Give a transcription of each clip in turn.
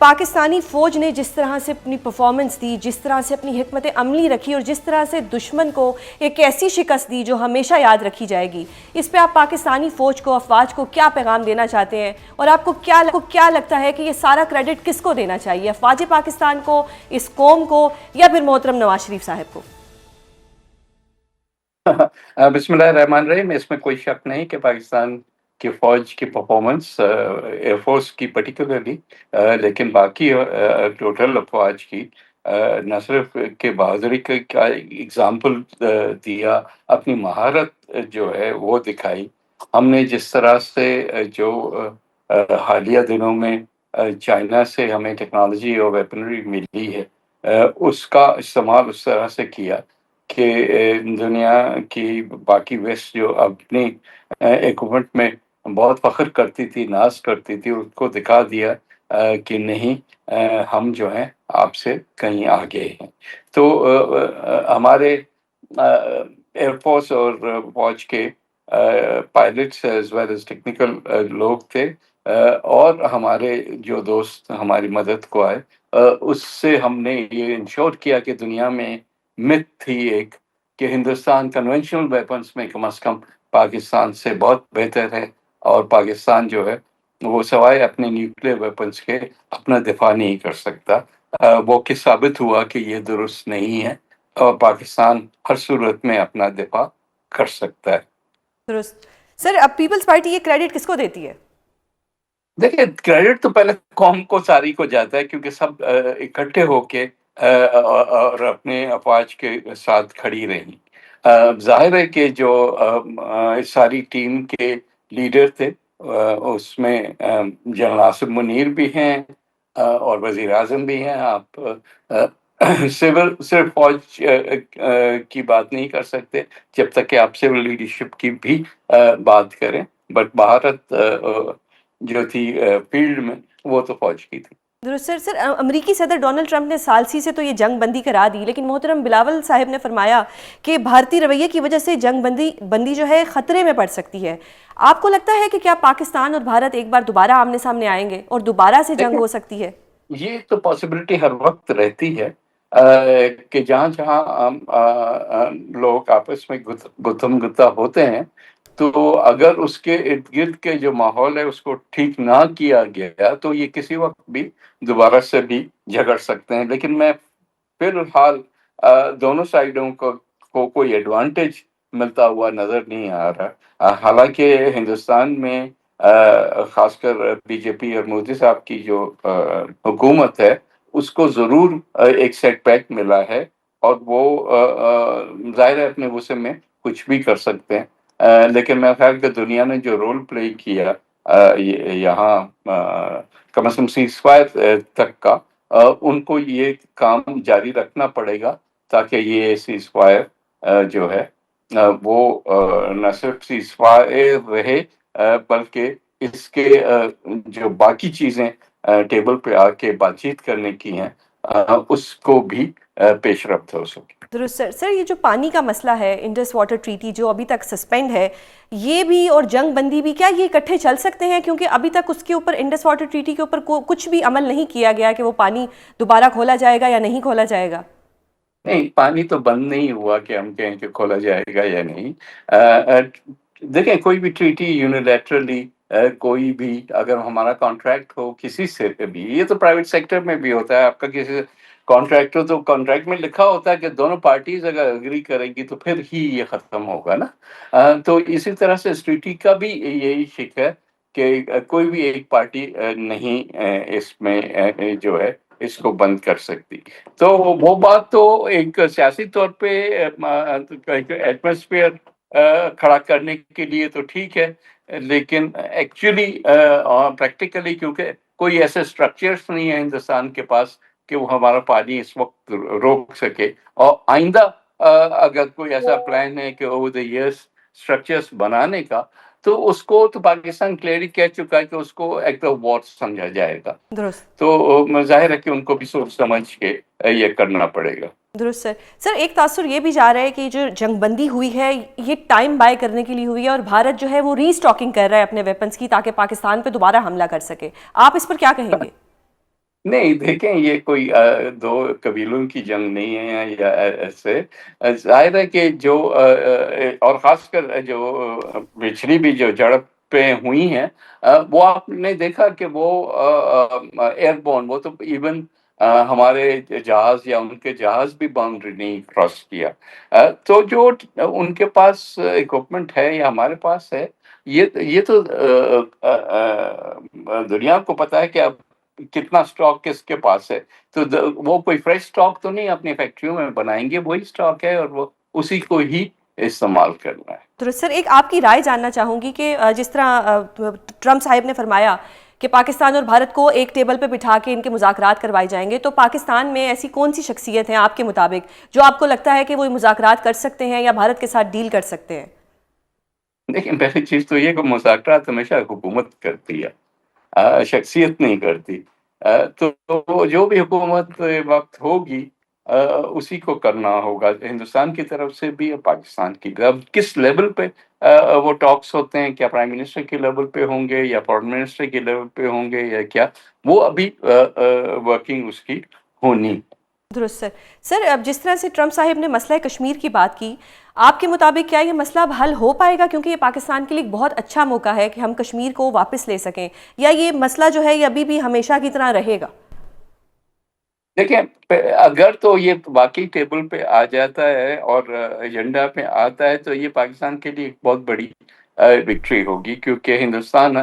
پاکستانی فوج نے جس طرح سے اپنی پرفارمنس دی، جس طرح سے اپنی حکمت عملی رکھی اور جس طرح سے دشمن کو ایک ایسی شکست دی جو ہمیشہ یاد رکھی جائے گی، اس پہ آپ پاکستانی فوج کو، افواج کو کیا پیغام دینا چاہتے ہیں؟ اور آپ کو کیا لگتا ہے کہ یہ سارا کریڈٹ کس کو دینا چاہیے، افواج پاکستان کو، اس قوم کو، یا پھر محترم نواز شریف صاحب کو؟ بسم اللہ الرحمن الرحیم. اس میں کوئی شک نہیں کہ پاکستان کی فوج کی پرفارمنس، ایئر فورس کی پرٹیکولرلی، لیکن باقی ٹوٹل افواج کی، نہ صرف کہ بہادری کا اگزامپل دیا، اپنی مہارت جو ہے وہ دکھائی. ہم نے جس طرح سے جو حالیہ دنوں میں چائنا سے ہمیں ٹیکنالوجی اور ویپنری ملی ہے، اس کا استعمال اس طرح سے کیا کہ دنیا کی باقی ویسٹ جو اپنی حکومت میں بہت فخر کرتی تھی، ناز کرتی تھی، اس کو دکھا دیا کہ نہیں، ہم جو ہیں آپ سے کہیں آگے ہیں. تو ہمارے ایئر فورس اور فوج کے pilots as well as technical لوگ تھے، اور ہمارے جو دوست ہماری مدد کو آئے، اس سے ہم نے یہ انشور کیا کہ دنیا میں مت تھی ایک کہ ہندوستان کنونشنل ویپنز میں کم از کم پاکستان سے بہت بہتر ہے، اور پاکستان جو ہے وہ سوائے اپنے نیوکلیر ویپنز کے اپنا دفاع نہیں کر سکتا. وہ کہ ثابت ہوا کہ یہ درست نہیں ہے، اور پاکستان ہر صورت میں اپنا دفاع کر سکتا ہے. درست. سر، اب پیپلز پارٹی یہ کریڈٹ کس کو دیتی ہے؟ دیکھیں، کریڈٹ تو پہلے قوم کو ساری کو جاتا ہے، کیونکہ سب اکٹھے ہو کے اور اپنے افواج کے ساتھ کھڑی رہی. ظاہر ہے کہ جو ساری ٹیم کے لیڈر تھے، اس میں جنرل آصف منیر بھی ہیں، اور وزیر اعظم بھی ہیں. آپ صرف فوج کی بات نہیں کر سکتے جب تک کہ آپ سول لیڈرشپ کی بھی بات کریں، بٹ مہارت جو تھی فیلڈ میں وہ تو فوج کی تھی. درست. سر، امریکی صدر ڈونلڈ ٹرمپ نے ثالثی سے تو یہ جنگ بندی کرا دی، لیکن محترم بلاول صاحب نے فرمایا کہ بھارتی رویے کی وجہ سے جنگ بندی جو ہے خطرے میں پڑ سکتی ہے. آپ کو لگتا ہے کہ کیا پاکستان اور بھارت ایک بار دوبارہ آمنے سامنے آئیں گے اور دوبارہ سے جنگ ہو سکتی ہے؟ یہ تو پاسبلٹی ہر وقت رہتی ہے کہ جہاں جہاں لوگ آپس میں گتم گتا ہوتے ہیں، تو اگر اس کے ارد گرد کے جو ماحول ہے اس کو ٹھیک نہ کیا گیا تو یہ کسی وقت بھی دوبارہ سے بھی جھگڑ سکتے ہیں. لیکن میں فی الحال دونوں سائیڈوں کو کوئی ایڈوانٹیج ملتا ہوا نظر نہیں آ رہا. حالانکہ ہندوستان میں خاص کر بی جے پی اور مودی صاحب کی جو حکومت ہے، اس کو ضرور ایک سیٹ بیک ملا ہے، اور وہ ظاہر ہے اپنے وسع میں کچھ بھی کر سکتے ہیں. لیکن میرا خیال کہ دنیا نے جو رول پلے کیا یہاں کم از کم سیز فائر تک کا، ان کو یہ کام جاری رکھنا پڑے گا، تاکہ یہ سیز فائر جو ہے وہ نہ صرف سیز فائر رہے، بلکہ اس کے جو باقی چیزیں ٹیبل پہ آ کے بات چیت کرنے کی ہیں، اس کو بھی پیش رفت ہو سکے. درست. سر، یہ جو پانی کا مسئلہ ہے، انڈس واٹر ٹریٹی جو ابھی تک سسپینڈ ہے، یہ بھی اور جنگ بندی بھی، کیا یہ اکٹھے چل سکتے ہیں؟ کیونکہ ابھی تک اس کے اوپر، انڈس واٹر ٹریٹی کے اوپر کچھ بھی عمل نہیں کیا گیا کہ وہ پانی دوبارہ کھولا جائے گا یا نہیں کھولا جائے گا. نہیں، پانی تو بند نہیں ہوا کہ ہم کہیں کہ کھولا جائے گا یا نہیں. دیکھیں، کوئی بھی ٹریٹی یونیلیٹرلی، کوئی بھی اگر ہمارا کانٹریکٹ ہو کسی سے بھی، یہ تو پرائیویٹ سیکٹر میں بھی ہوتا ہے. آپ کا کسی کانٹریکٹ ہو تو کانٹریکٹ میں لکھا ہوتا ہے کہ دونوں پارٹیز اگر اگری کریں گی تو پھر ہی یہ ختم ہوگا نا. تو اسی طرح سے اس ٹریٹی کا بھی یہی شک ہے کہ کوئی بھی ایک پارٹی نہیں اس میں جو ہے اس کو بند کر سکتی. تو وہ بات تو ایک سیاسی طور پہ ایٹماسفیئر کھڑا کرنے کے لیے تو ٹھیک ہے، لیکن ایکچولی پریکٹیکلی کیونکہ کوئی ایسے اسٹرکچرس نہیں ہے ہندوستان کے پاس کہ وہ ہمارا پانی اس وقت روک سکے. اور آئندہ اگر کوئی ایسا پلان ہے کہ اوور دی ایئرس اسٹرکچرس بنانے کا، تو اس کو تو پاکستان کلیئرلی کہہ چکا ہے کہ اس کو ایکٹ آف وار سمجھا جائے گا. درست. تو ظاہر ہے کہ ان کو بھی سوچ سمجھ کے یہ کرنا پڑے گا. درست. سر، ایک تاثر یہ بھی جا رہا ہے کہ جو جنگ بندی ہوئی ہے یہ ٹائم بائی کرنے کے لیے ہوئی ہے، اور بھارت جو ہے وہ ری اسٹاکنگ کر رہا ہے اپنے ویپنز کی، تاکہ پاکستان پہ دوبارہ حملہ کر سکے. آپ اس پر کیا کہیں گے؟ نہیں دیکھیں یہ کوئی دو قبیلوں کی جنگ نہیں ہے یا ایسے ظاہر ہے کہ جو اور خاص کر جو پچھلی بھی جو جھڑپیں ہوئی ہیں وہ آپ نے دیکھا کہ وہ ایئر بورن، وہ تو ایون ہمارے جہاز یا ان کے جہاز بھی باؤنڈری نہیں کراس کیا۔ تو جو ان کے پاس اکوپمنٹ ہے یا ہمارے پاس ہے، یہ تو دنیا کو پتا ہے کہ اب کتنا سٹاک کس کے پاس ہے، تو وہ کوئی فریش سٹاک تو نہیں اپنی فیکٹریوں میں بنائیں گے، وہی سٹاک ہے اور وہ اسی کو ہی استعمال کرنا ہے۔ درست سر، ایک آپ کی رائے جاننا چاہوں گی کہ جس طرح ٹرمپ صاحب نے فرمایا کہ پاکستان اور بھارت کو ایک ٹیبل پہ بٹھا کے ان کے مذاکرات کروائے جائیں گے، تو پاکستان میں ایسی کون سی شخصیت ہیں آپ کے مطابق جو آپ کو لگتا ہے کہ وہ مذاکرات کر سکتے ہیں یا بھارت کے ساتھ ڈیل کر سکتے ہیں؟ لیکن پہلی چیز تو یہ کہ مذاکرات ہمیشہ حکومت کرتی ہے، شخصیت نہیں کرتی۔ تو جو بھی حکومت وقت ہوگی اسی کو کرنا ہوگا، ہندوستان کی طرف سے بھی اور پاکستان کی طرف۔ کس لیول پہ وہ ٹاکس ہوتے ہیں، کیا پرائم منسٹر کے لیول پہ ہوں گے یا فورن منسٹر کے لیول پہ ہوں گے یا کیا، وہ ابھی ورکنگ اس کی ہونی۔ درست سر۔ سر اب جس طرح سے ٹرمپ صاحب نے مسئلہ کشمیر کی بات کی، آپ کے مطابق کیا یہ مسئلہ اب حل ہو پائے گا؟ کیونکہ یہ پاکستان کے لیے ایک بہت اچھا موقع ہے کہ ہم کشمیر کو واپس لے سکیں، یا یہ مسئلہ جو ہے یہ ابھی بھی ہمیشہ کی طرح رہے گا؟ دیکھیں اگر تو یہ واقعی ٹیبل پہ آ جاتا ہے اور ایجنڈا پہ آتا ہے تو یہ پاکستان کے لیے ایک بہت بڑی وکٹری ہوگی، کیونکہ ہندوستان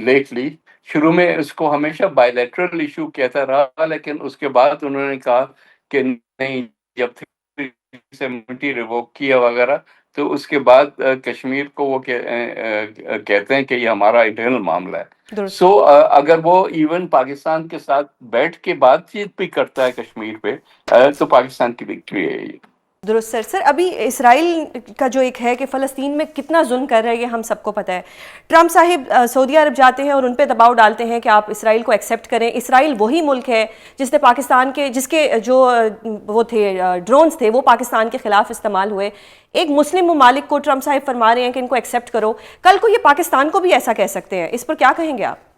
لیٹلی شروع میں اس کو ہمیشہ بائی لیٹرل ایشو کہتا رہا، لیکن اس کے بعد انہوں نے کہا کہ نہیں، جب 370 ریووک کیا وغیرہ تو اس کے بعد کشمیر کو وہ کہتے ہیں کہ یہ ہمارا انٹرنل معاملہ ہے۔ درست سو اگر وہ ایون پاکستان کے ساتھ بیٹھ کے بات چیت بھی کرتا ہے کشمیر پہ تو پاکستان کی وکٹری ہے یہ۔ درست سر۔ سر ابھی اسرائیل کا جو ایک ہے کہ فلسطین میں کتنا ظلم کر رہا ہے یہ ہم سب کو پتہ ہے۔ ٹرمپ صاحب سعودی عرب جاتے ہیں اور ان پہ دباؤ ڈالتے ہیں کہ آپ اسرائیل کو ایکسیپٹ کریں۔ اسرائیل وہی ملک ہے جس نے پاکستان کے جس کے جو وہ تھے ڈرونز تھے وہ پاکستان کے خلاف استعمال ہوئے۔ ایک مسلم ممالک کو ٹرمپ صاحب فرما رہے ہیں کہ ان کو ایکسیپٹ کرو، کل کو یہ پاکستان کو بھی ایسا کہہ سکتے ہیں، اس پر کیا کہیں گے آپ؟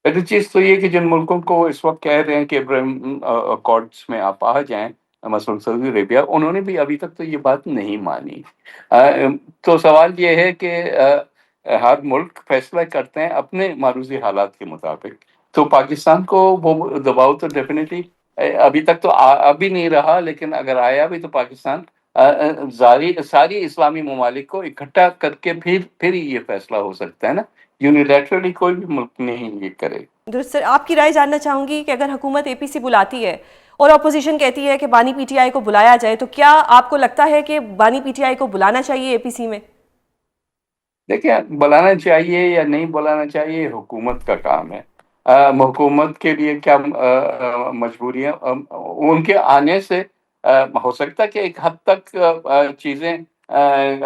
پہلی چیز تو یہ کہ جن ملکوں کو اس وقت کہہ رہے ہیں کہ ابراہیم اکارڈز میں آپ آ جائیں، مثلاً سعودی عربیہ، انہوں نے بھی ابھی تک تو یہ بات نہیں مانی۔ تو سوال یہ ہے کہ ہر ملک فیصلہ کرتے ہیں اپنے معروضی حالات کے مطابق، تو پاکستان کو وہ دباؤ تو ڈیفینیٹلی ابھی تک تو ابھی نہیں رہا، لیکن اگر آیا بھی تو پاکستان ساری اسلامی ممالک کو اکٹھا کر کے پھر یہ فیصلہ ہو سکتا ہے نا، یونیلیٹرلی کوئی بھی ملک نہیں یہ کرے۔ درست سر، آپ کی رائے جاننا چاہوں گی کہ اگر حکومت اے پی سی بلاتی ہے اور اپوزیشن کہتی ہے کہ بانی پی ٹی آئی کو بلایا جائے، تو کیا آپ کو لگتا ہے کہ بانی پی ٹی آئی کو بلانا چاہیے اے پی سی میں؟ دیکھیں بلانا چاہیے یا نہیں بلانا چاہیے حکومت کا کام ہے۔ حکومت کے لیے کیا مجبوریاں ان کے آنے سے ہو سکتا ہے کہ ایک حد تک چیزیں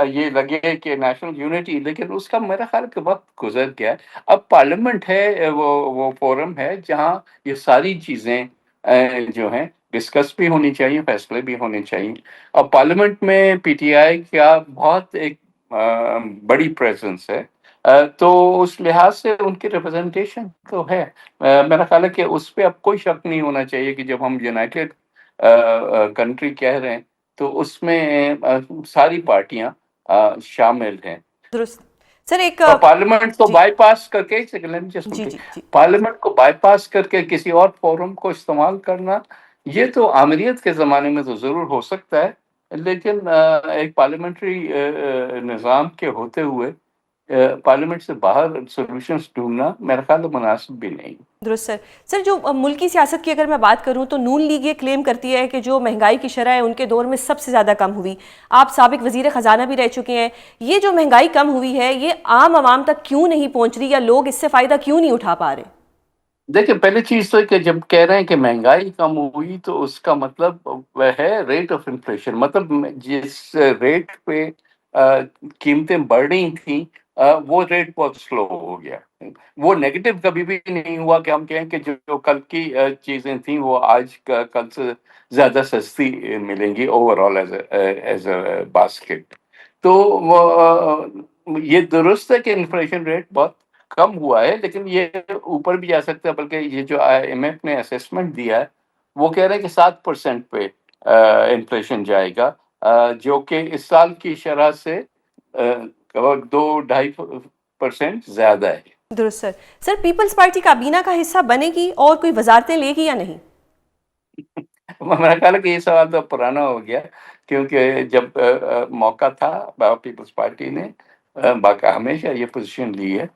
یہ لگے کہ نیشنل یونٹی، لیکن اس کا میرا خیال کہ وقت گزر گیا ہے۔ اب پارلیمنٹ ہے، وہ فورم ہے جہاں یہ ساری چیزیں جو ہیں ڈسکس بھی ہونی چاہیے، فیصلے بھی ہونے چاہیے۔ اور پارلیمنٹ میں پی ٹی آئی کا بہت ایک بڑی پریزنس ہے، تو اس لحاظ سے ان کی ریپرزنٹیشن تو ہے۔ میرا خیال ہے کہ اس پہ اب کوئی شک نہیں ہونا چاہیے کہ جب ہم یونائٹڈ کنٹری کہہ رہے ہیں تو اس میں ساری پارٹیاں شامل ہیں۔ درست سر، ایک اور پارلیمنٹ کو جی بائی پاس کر کے جی جی جی پارلیمنٹ کو بائی پاس کر کے کسی اور فورم کو استعمال کرنا، یہ تو آمریت کے زمانے میں تو ضرور ہو سکتا ہے، لیکن ایک پارلیمنٹری نظام کے ہوتے ہوئے پارلیمنٹ سے باہر سولوشنز ڈھونڈنا میرا خیال مناسب بھی نہیں۔ درست سر۔ سر جو ملکی سیاست کی اگر میں بات کروں تو نون لیگ یہ کلیم کرتی ہے کہ جو مہنگائی کی شرح ہے ان کے دور میں سب سے زیادہ کم ہوئی۔ آپ سابق وزیر خزانہ بھی رہ چکے ہیں، یہ جو مہنگائی کم ہوئی ہے یہ عام عوام تک کیوں نہیں پہنچ رہی، یا لوگ اس سے فائدہ کیوں نہیں اٹھا پا رہے؟ دیکھیں پہلی چیز تو کہ جب کہہ رہے ہیں کہ مہنگائی کم ہوئی تو اس کا مطلب وہ ہے ریٹ آف انفلیشن، مطلب جس ریٹ پہ قیمتیں بڑھ رہی تھیں وہ ریٹ بہت سلو ہو گیا۔ وہ نیگیٹو کبھی بھی نہیں ہوا کہ ہم کہیں کہ جو کل کی چیزیں تھیں وہ آج کل سے زیادہ سستی ملیں گی over all as a basket. تو وہ یہ درست ہے کہ انفلیشن ریٹ بہت کم ہوا ہے، لیکن یہ اوپر بھی جا سکتا ہے، بلکہ یہ جو آئی ایم ایف نے اسیسمنٹ دیا ہے وہ کہہ رہے ہیں کہ 7% پہ انفلیشن جائے گا، جو کہ اس سال کی شرح سے 2-2.5% زیادہ ہے۔ درست سر۔ سر پیپلز پارٹی کابینہ کا حصہ بنے گی اور کوئی وزارتیں لے گی یا نہیں؟ میرا خیال ہے کہ یہ سوال تو پرانا ہو گیا، کیونکہ جب موقع تھا پیپلز پارٹی نے ہمیشہ یہ پوزیشن لی ہے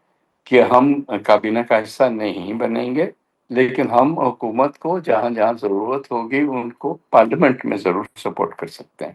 کہ ہم کابینہ کا حصہ نہیں بنیں گے، لیکن ہم حکومت کو جہاں جہاں ضرورت ہوگی ان کو پارلیمنٹ میں ضرور سپورٹ کر سکتے ہیں۔